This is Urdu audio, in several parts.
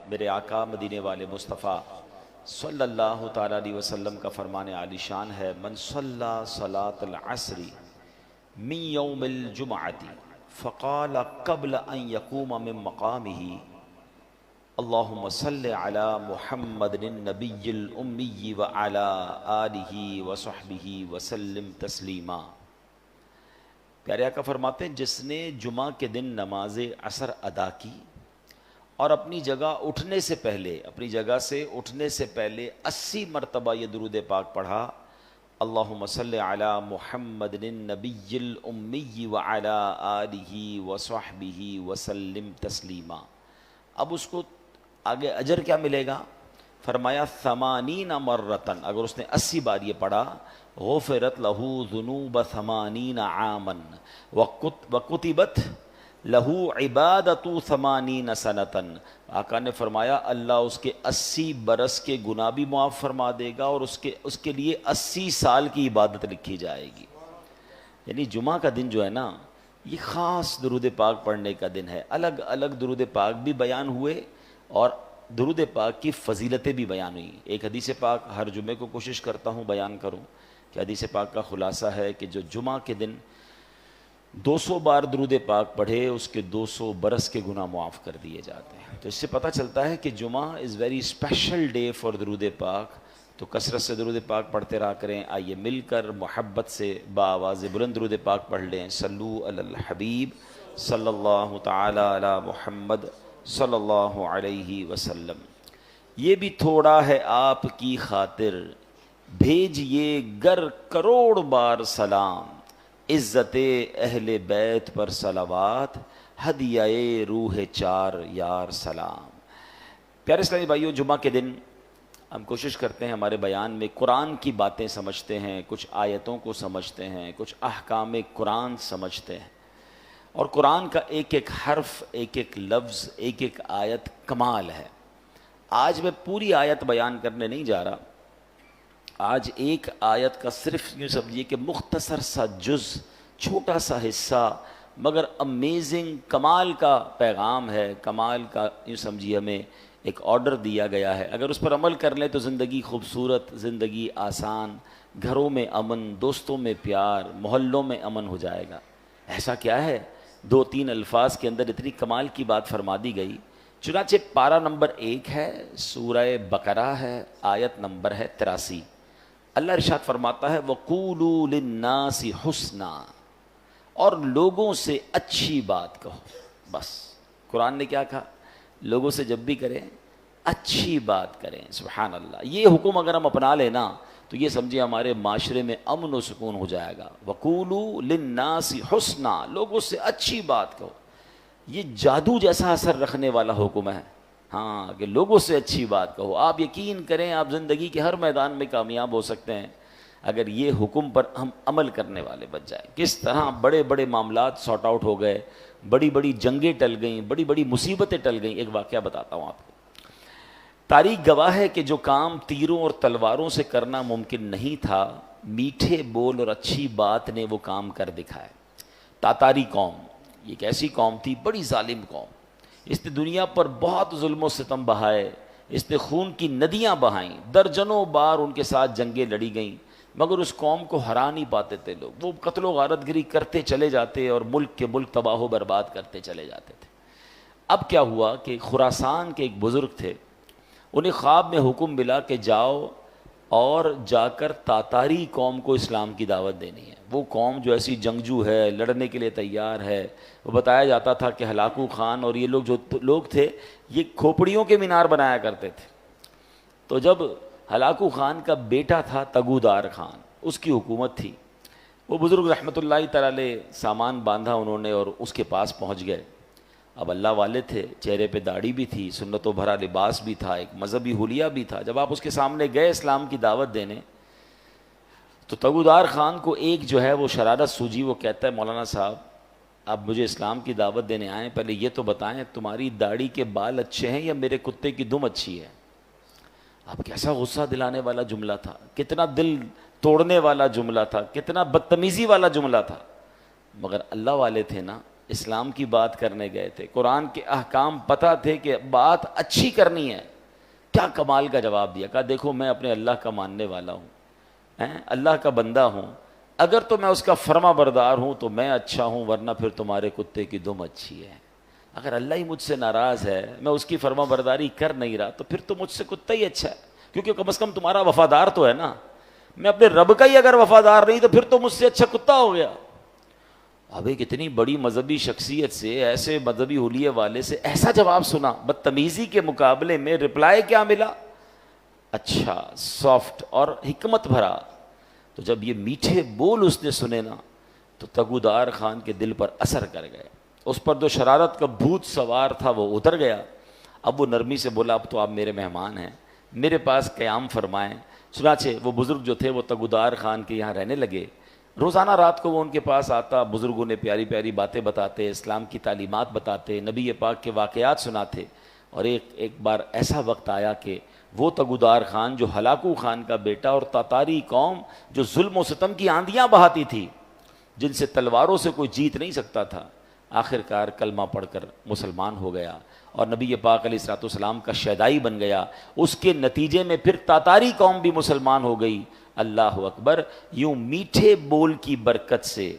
میرے آقا مدینے والے مصطفیٰ صلی اللہ تعالیٰ علیہ وسلم کا فرمان عالی شان ہے، من صلی صلاۃ العصر من یوم الجمعۃ فقال قبل ان یقوم من مقامہ اللہم صلی علی محمد النبی الامی وعلی آلہ وصحبہ وسلم تسلیما۔ پیارے آقا فرماتے ہیں جس نے جمعہ کے دن نماز عصر ادا کی اور اپنی جگہ اٹھنے سے پہلے، اپنی جگہ سے اٹھنے سے پہلے 80 مرتبہ یہ درود پاک پڑھا، اللہم صلی علی محمد النبی الامی وعلی آلہ وصحبہ وسلم تسلیما۔ اب اس کو آگے اجر کیا ملے گا؟ فرمایا 80 مرتن، اگر اس نے 80 بار یہ پڑھا، غفرت لہو ذنوب 80 عاما وکتبت لہو عبادت 80 سنتن۔ آقا نے فرمایا اللہ اس کے 80 برس کے گناہ بھی معاف فرما دے گا اور اس کے لیے 80 سال کی عبادت لکھی جائے گی۔ یعنی جمعہ کا دن جو ہے نا، یہ خاص درود پاک پڑھنے کا دن ہے۔ الگ الگ درود پاک بھی بیان ہوئے اور درود پاک کی فضیلتیں بھی بیان ہوئی۔ ایک حدیث پاک ہر جمعے کو کوشش کرتا ہوں بیان کروں کہ حدیث پاک کا خلاصہ ہے کہ جو جمعہ کے دن 200 بار درود پاک پڑھے اس کے 200 برس کے گناہ معاف کر دیے جاتے ہیں۔ تو اس سے پتہ چلتا ہے کہ جمعہ is very special day for درود پاک۔ تو کثرت سے درود پاک پڑھتے رہا کریں۔ آئیے مل کر محبت سے بآواز بلند درود پاک پڑھ لیں۔ صلو علی الحبیب صلی اللہ تعالی علی محمد صلی اللہ علیہ وسلم۔ یہ بھی تھوڑا ہے آپ کی خاطر، بھیجئے گر کروڑ بار سلام، عزت اہل بیت پر صلوات، ہدیہ روح چار یار سلام۔ پیارے اسلامی بھائیو، جمعہ کے دن ہم کوشش کرتے ہیں ہمارے بیان میں قرآن کی باتیں سمجھتے ہیں، کچھ آیتوں کو سمجھتے ہیں، کچھ احکام قرآن سمجھتے ہیں، اور قرآن کا ایک ایک حرف، ایک ایک لفظ، ایک ایک آیت کمال ہے۔ آج میں پوری آیت بیان کرنے نہیں جا رہا، آج ایک آیت کا صرف یوں سمجھیے کہ مختصر سا جز، چھوٹا سا حصہ، مگر امیزنگ، کمال کا پیغام ہے، کمال کا یوں سمجھیے ہمیں ایک آرڈر دیا گیا ہے۔ اگر اس پر عمل کر لیں تو زندگی خوبصورت، زندگی آسان، گھروں میں امن، دوستوں میں پیار، محلوں میں امن ہو جائے گا۔ ایسا کیا ہے 2-3 الفاظ کے اندر اتنی کمال کی بات فرما دی گئی۔ چنانچہ پارہ نمبر 1 ہے، سورہ بقرہ ہے، آیت نمبر ہے 83۔ اللہ ارشاد فرماتا ہے وَقُولُوا لِلنَّاسِ حُسْنًا، اور لوگوں سے اچھی بات کہو۔ بس قرآن نے کیا کہا؟ لوگوں سے جب بھی کریں اچھی بات کریں۔ سبحان اللہ، یہ حکم اگر ہم اپنا لینا تو یہ سمجھے ہمارے معاشرے میں امن و سکون ہو جائے گا۔ وَقُولُوا لِلنَّاسِ حُسْنًا، لوگوں سے اچھی بات کہو۔ یہ جادو جیسا اثر رکھنے والا حکم ہے، ہاں، کہ لوگوں سے اچھی بات کہو۔ آپ یقین کریں آپ زندگی کے ہر میدان میں کامیاب ہو سکتے ہیں اگر یہ حکم پر ہم عمل کرنے والے بن جائیں۔ کس طرح بڑے بڑے معاملات سارٹ آؤٹ ہو گئے، بڑی بڑی جنگیں ٹل گئیں، بڑی بڑی مصیبتیں ٹل گئیں۔ ایک واقعہ بتاتا ہوں آپ کو۔ تاریخ گواہ ہے کہ جو کام تیروں اور تلواروں سے کرنا ممکن نہیں تھا، میٹھے بول اور اچھی بات نے وہ کام کر دکھائے۔ تاتاری قوم، یہ ایک ایسی قوم تھی، بڑی ظالم قوم، اس نے دنیا پر بہت ظلم و ستم بہائے، اس نے خون کی ندیاں بہائیں، درجنوں بار ان کے ساتھ جنگیں لڑی گئیں، مگر اس قوم کو ہرا نہیں پاتے تھے لوگ۔ وہ قتل و غارت گری کرتے چلے جاتے اور ملک کے ملک تباہ و برباد کرتے چلے جاتے تھے۔ اب کیا ہوا کہ خراسان کے ایک بزرگ تھے، انہیں خواب میں حکم ملا کہ جاؤ اور جا کر تاتاری قوم کو اسلام کی دعوت دینی ہے۔ وہ قوم جو ایسی جنگجو ہے، لڑنے کے لیے تیار ہے۔ وہ بتایا جاتا تھا کہ ہلاکو خان اور یہ لوگ جو لوگ تھے یہ کھوپڑیوں کے مینار بنایا کرتے تھے۔ تو جب ہلاکو خان کا بیٹا تھا تگودار خان، اس کی حکومت تھی، وہ بزرگ رحمۃ اللہ تعالی علیہ سامان باندھا انہوں نے اور اس کے پاس پہنچ گئے۔ اب اللہ والے تھے، چہرے پہ داڑھی بھی تھی، سنتوں بھرا لباس بھی تھا، ایک مذہبی حلیہ بھی تھا۔ جب آپ اس کے سامنے گئے اسلام کی دعوت دینے تو تگودار خان کو ایک جو ہے وہ شرارت سوجی۔ وہ کہتا ہے مولانا صاحب آپ مجھے اسلام کی دعوت دینے آئیں، پہلے یہ تو بتائیں تمہاری داڑھی کے بال اچھے ہیں یا میرے کتے کی دم اچھی ہے؟ اب کیسا غصہ دلانے والا جملہ تھا، کتنا دل توڑنے والا جملہ تھا، کتنا بدتمیزی والا جملہ تھا، مگر اللہ والے تھے نا، اسلام کی بات کرنے گئے تھے، قرآن کے احکام پتہ تھے کہ بات اچھی کرنی ہے، کیا کمال کا جواب دیا، کہا دیکھو میں اپنے اللہ کا ماننے والا ہوں، اللہ کا بندہ ہوں، اگر تو میں اس کا فرما بردار ہوں تو میں اچھا ہوں، ورنہ پھر تمہارے کتے کی دم اچھی ہے۔ اگر اللہ ہی مجھ سے ناراض ہے، میں اس کی فرما برداری کر نہیں رہا، تو پھر تو مجھ سے کتا ہی اچھا ہے، کیونکہ کم از کم تمہارا وفادار تو ہے نا۔ میں اپنے رب کا ہی اگر وفادار نہیں تو پھر تو مجھ سے اچھا کتا ہو گیا۔ اب ایک اتنی بڑی مذہبی شخصیت سے، ایسے مذہبی حلیے والے سے ایسا جواب سنا، بدتمیزی کے مقابلے میں رپلائی کیا ملا؟ اچھا، سافٹ اور حکمت بھرا۔ تو جب یہ میٹھے بول اس نے سنے نا تو تگودار خان کے دل پر اثر کر گئے، اس پر جو شرارت کا بھوت سوار تھا وہ اتر گیا۔ اب وہ نرمی سے بولا اب تو آپ میرے مہمان ہیں، میرے پاس قیام فرمائیں۔ چنانچہ وہ بزرگ جو تھے وہ تگودار خان کے یہاں رہنے لگے۔ روزانہ رات کو وہ ان کے پاس آتا، بزرگوں نے پیاری پیاری باتیں بتاتے، اسلام کی تعلیمات بتاتے، نبی پاک کے واقعات سناتے۔ اور ایک بار ایسا وقت آیا کہ وہ تگودار خان جو ہلاکو خان کا بیٹا اور تاتاری قوم جو ظلم و ستم کی آندیاں بہاتی تھی، جن سے تلواروں سے کوئی جیت نہیں سکتا تھا، آخر کار کلمہ پڑھ کر مسلمان ہو گیا اور نبی پاک علیہ الصلوۃ والسلام کا شیدائی بن گیا۔ اس کے نتیجے میں پھر تاتاری قوم بھی مسلمان ہو گئی۔ اللہ اکبر! یوں میٹھے بول کی برکت سے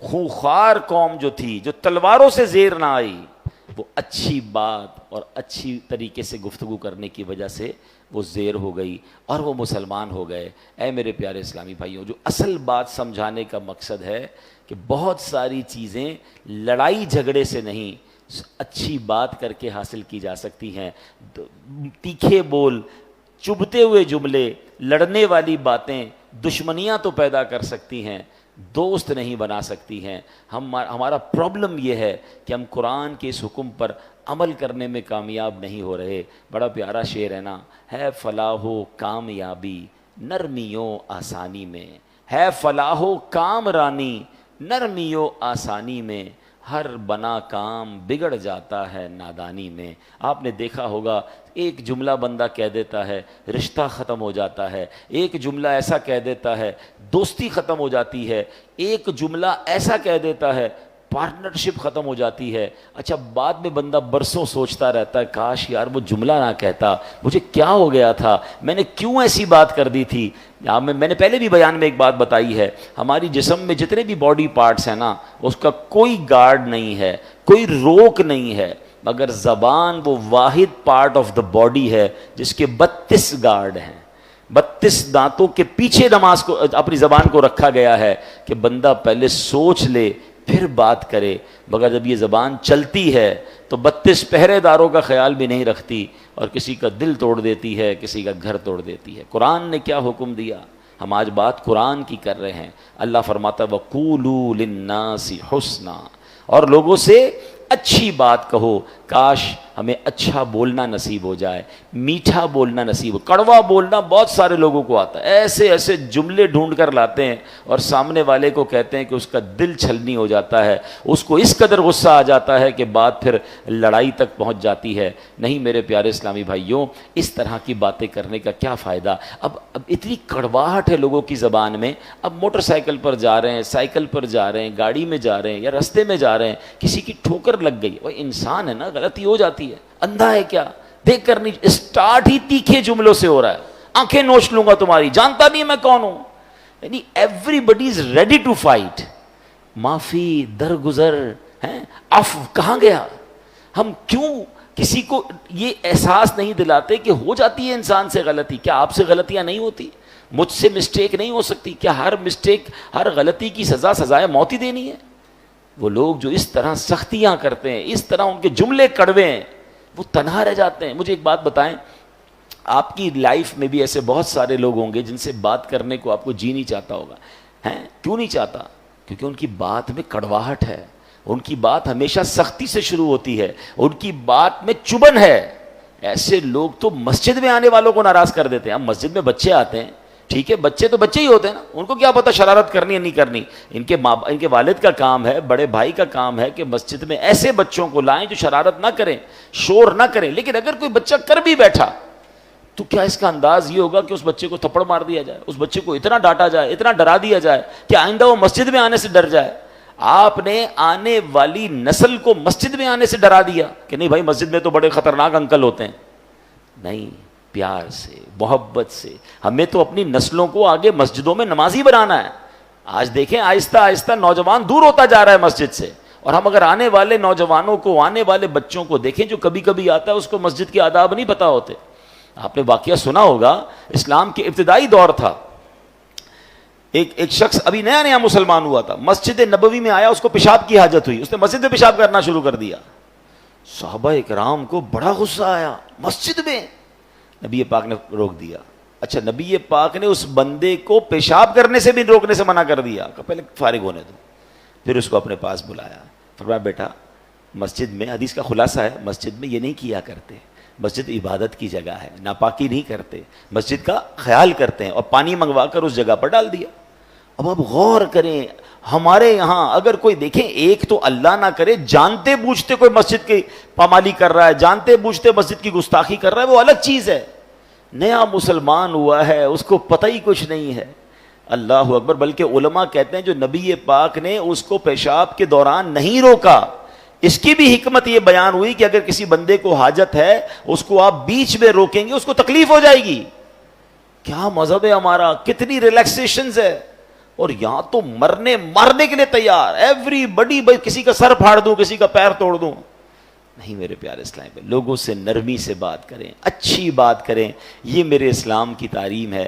خونخوار قوم جو تھی، جو تلواروں سے زیر نہ آئی، وہ اچھی بات اور اچھی طریقے سے گفتگو کرنے کی وجہ سے وہ زیر ہو گئی اور وہ مسلمان ہو گئے۔ اے میرے پیارے اسلامی بھائیوں، جو اصل بات سمجھانے کا مقصد ہے کہ بہت ساری چیزیں لڑائی جھگڑے سے نہیں، اچھی بات کر کے حاصل کی جا سکتی ہیں۔ تیکھے بول، چبھتے ہوئے جملے، لڑنے والی باتیں دشمنیاں تو پیدا کر سکتی ہیں، دوست نہیں بنا سکتی ہیں۔ ہمارا پرابلم یہ ہے کہ ہم قرآن کے اس حکم پر عمل کرنے میں کامیاب نہیں ہو رہے۔ بڑا پیارا شعر ہے نا، ہے فلاح و کامیابی نرمیوں آسانی میں، ہے فلاح و کامرانی نرمیوں آسانی میں، ہر بنا کام بگڑ جاتا ہے نادانی میں۔ آپ نے دیکھا ہوگا ایک جملہ بندہ کہہ دیتا ہے رشتہ ختم ہو جاتا ہے، ایک جملہ ایسا کہہ دیتا ہے دوستی ختم ہو جاتی ہے، ایک جملہ ایسا کہہ دیتا ہے پارٹنرشپ ختم ہو جاتی ہے۔ اچھا، بعد میں بندہ برسوں سوچتا رہتا ہے کاش یار وہ جملہ نہ کہتا، مجھے کیا ہو گیا تھا، میں نے کیوں ایسی بات کر دی تھی۔ میں نے پہلے بھی بیان میں ایک بات بتائی ہے، ہماری جسم میں جتنے بھی باڈی پارٹس ہیں نا، اس کا کوئی گارڈ نہیں ہے، کوئی روک نہیں ہے، مگر زبان وہ واحد پارٹ آف دا باڈی ہے جس کے 32 گارڈ ہیں۔ 32 دانتوں کے پیچھے نماز کو اپنی زبان کو رکھا گیا ہے کہ بندہ پہلے سوچ لے پھر بات کرے، مگر جب یہ زبان چلتی ہے تو 32 پہرے داروں کا خیال بھی نہیں رکھتی اور کسی کا دل توڑ دیتی ہے، کسی کا گھر توڑ دیتی ہے۔ قرآن نے کیا حکم دیا؟ ہم آج بات قرآن کی کر رہے ہیں۔ اللہ فرماتا ہے وَقُولُوا لِلنَّاسِ حُسْنًا، اور لوگوں سے اچھی بات کہو۔ کاش ہمیں اچھا بولنا نصیب ہو جائے، میٹھا بولنا نصیب ہو۔ کڑوا بولنا بہت سارے لوگوں کو آتا ہے، ایسے ایسے جملے ڈھونڈ کر لاتے ہیں اور سامنے والے کو کہتے ہیں کہ اس کا دل چھلنی ہو جاتا ہے، اس کو اس قدر غصہ آ جاتا ہے کہ بات پھر لڑائی تک پہنچ جاتی ہے۔ نہیں میرے پیارے اسلامی بھائیوں، اس طرح کی باتیں کرنے کا کیا فائدہ؟ اب اتنی کڑواہٹ ہے لوگوں کی زبان میں۔ اب موٹر سائیکل پر جا رہے ہیں، سائیکل پر جا رہے ہیں، گاڑی میں جا رہے ہیں یا رستے میں جا رہے ہیں، کسی کی ٹھوکر لگ گئی، وہ انسان ہے نا، غلطی ہو جاتی ہے، اندھا ہے کیا؟ دیکھ کر نہیں، اسٹارٹ ہی تیکھے جملوں سے ہو رہا ہے، آنکھیں نوچ لوں گا تمہاری، جانتا نہیں میں کون ہوں۔ یعنی everybody is ready to fight, معافی درگزر ہیں، عفو کہاں گیا؟ ہم کیوں کسی کو یہ احساس نہیں دلاتے کہ ہو جاتی ہے انسان سے غلطی؟ کیا آپ سے غلطیاں نہیں ہوتی؟ مجھ سے مسٹیک نہیں ہو سکتی؟ کیا ہر مسٹیک، ہر غلطی کی سزائے موت ہی دینی ہے؟ وہ لوگ جو اس طرح سختیاں کرتے ہیں، اس طرح ان کے جملے کڑوے ہیں، وہ تنہا رہ جاتے ہیں۔ مجھے ایک بات بتائیں، آپ کی لائف میں بھی ایسے بہت سارے لوگ ہوں گے جن سے بات کرنے کو آپ کو جی نہیں چاہتا ہوگا، ہیں؟ کیوں نہیں چاہتا؟ کیونکہ ان کی بات میں کڑواہٹ ہے، ان کی بات ہمیشہ سختی سے شروع ہوتی ہے، ان کی بات میں چبھن ہے۔ ایسے لوگ تو مسجد میں آنے والوں کو ناراض کر دیتے ہیں۔ اب مسجد میں بچے آتے ہیں، ٹھیک ہے، بچے تو بچے ہی ہوتے ہیں نا، ان کو کیا پتہ شرارت کرنی ہے نہیں کرنی۔ ان کے والد کا کام ہے، بڑے بھائی کا کام ہے کہ مسجد میں ایسے بچوں کو لائیں جو شرارت نہ کریں، شور نہ کریں۔ لیکن اگر کوئی بچہ کر بھی بیٹھا تو کیا اس کا انداز یہ ہوگا کہ اس بچے کو تھپڑ مار دیا جائے، اس بچے کو اتنا ڈانٹا جائے، اتنا ڈرا دیا جائے کہ آئندہ وہ مسجد میں آنے سے ڈر جائے؟ آپ نے آنے والی نسل کو مسجد میں آنے سے ڈرا دیا کہ نہیں بھائی مسجد میں تو بڑے خطرناک انکل ہوتے ہیں. نہیں، پیار سے، محبت سے ہمیں تو اپنی نسلوں کو آگے مسجدوں میں نمازی بنانا ہے. آج دیکھیں آہستہ آہستہ نوجوان دور ہوتا جا رہا ہے مسجد سے، اور ہم اگر آنے والے نوجوانوں کو، آنے والے بچوں کو دیکھیں جو کبھی کبھی آتا ہے اس کو مسجد کے آداب نہیں پتہ ہوتے. آپ نے واقعہ سنا ہوگا، اسلام کے ابتدائی دور تھا، ایک شخص ابھی نیا نیا مسلمان ہوا تھا، مسجد نبوی میں آیا، اس کو پیشاب کی حاجت ہوئی، اس نے مسجد میں پیشاب کرنا شروع کر دیا. صحابہ اکرام کو بڑا غصہ آیا، مسجد میں. نبی پاک نے روک دیا. اچھا، نبی پاک نے اس بندے کو پیشاب کرنے سے بھی روکنے سے منع کر دیا کہ پہلے فارغ ہونے دو. پھر اس کو اپنے پاس بلایا، فرمایا بیٹا مسجد میں، حدیث کا خلاصہ ہے، مسجد میں یہ نہیں کیا کرتے، مسجد عبادت کی جگہ ہے، ناپاکی نہیں کرتے، مسجد کا خیال کرتے ہیں، اور پانی منگوا کر اس جگہ پر ڈال دیا. اب آپ غور کریں، ہمارے یہاں اگر کوئی دیکھیں، ایک تو اللہ نہ کرے جانتے بوجھتے کوئی مسجد کی پامالی کر رہا ہے، جانتے بوجھتے مسجد کی گستاخی کر رہا ہے، وہ الگ چیز ہے. نیا مسلمان ہوا ہے، اس کو پتہ ہی کچھ نہیں ہے. اللہ اکبر. بلکہ علماء کہتے ہیں جو نبی پاک نے اس کو پیشاب کے دوران نہیں روکا، اس کی بھی حکمت یہ بیان ہوئی کہ اگر کسی بندے کو حاجت ہے اس کو آپ بیچ میں روکیں گے اس کو تکلیف ہو جائے گی. کیا مذہب ہے ہمارا، کتنی ریلیکسیشنز ہے. اور یہاں تو مارنے کے لیے تیار، ایوری بڈی، کسی کا سر پھاڑ دوں، کسی کا پیر توڑ دوں. نہیں میرے پیارے اسلام پہ، لوگوں سے نرمی سے بات کریں، اچھی بات کریں، یہ میرے اسلام کی تعلیم ہے.